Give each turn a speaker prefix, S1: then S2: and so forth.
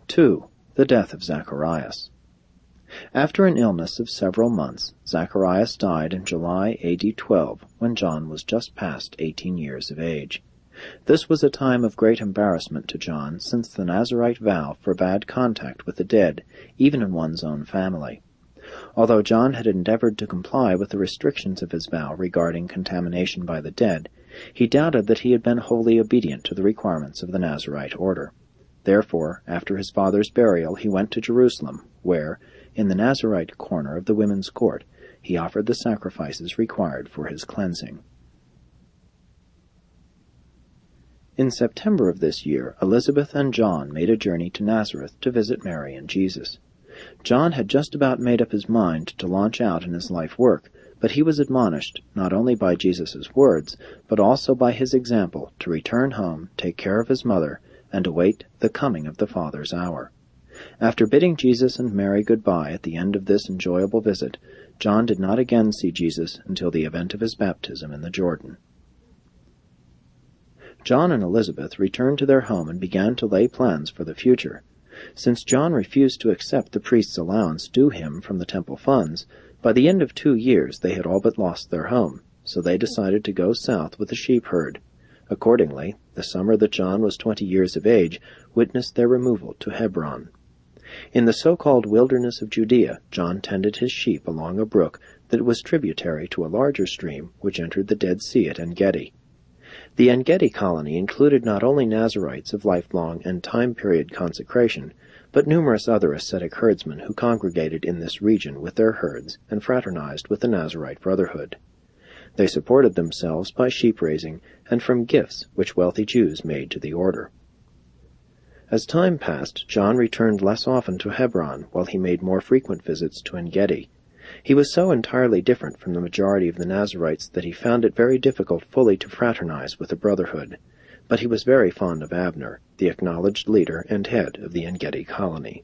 S1: 2. The death of Zacharias. After an illness of several months, Zacharias died in July A.D. 12, when John was just past 18 years of age. This was a time of great embarrassment to John, since the Nazirite vow forbade contact with the dead, even in one's own family. Although John had endeavored to comply with the restrictions of his vow regarding contamination by the dead, he doubted that he had been wholly obedient to the requirements of the Nazirite order. Therefore, after his father's burial, he went to Jerusalem, where, in the Nazirite corner of the women's court, he offered the sacrifices required for his cleansing. In September of this year, Elizabeth and John made a journey to Nazareth to visit Mary and Jesus. John had just about made up his mind to launch out in his life work, but he was admonished, not only by Jesus' words, but also by his example, to return home, take care of his mother, and await the coming of the Father's hour. After bidding Jesus and Mary goodbye at the end of this enjoyable visit, John did not again see Jesus until the event of his baptism in the Jordan. John and Elizabeth returned to their home and began to lay plans for the future. Since John refused to accept the priest's allowance due him from the temple funds, by the end of 2 years they had all but lost their home, so they decided to go south with the sheep herd. Accordingly, the summer that John was 20 years of age witnessed their removal to Hebron. In the so-called wilderness of Judea, John tended his sheep along a brook that was tributary to a larger stream which entered the Dead Sea at En-Gedi. The En-Gedi colony included not only Nazirites of lifelong and time-period consecration, but numerous other ascetic herdsmen who congregated in this region with their herds and fraternized with the Nazirite Brotherhood. They supported themselves by sheep-raising and from gifts which wealthy Jews made to the order. As time passed, John returned less often to Hebron, while he made more frequent visits to En-Gedi. He was so entirely different from the majority of the Nazirites that he found it very difficult fully to fraternize with the Brotherhood, but he was very fond of Abner, the acknowledged leader and head of the En-Gedi colony.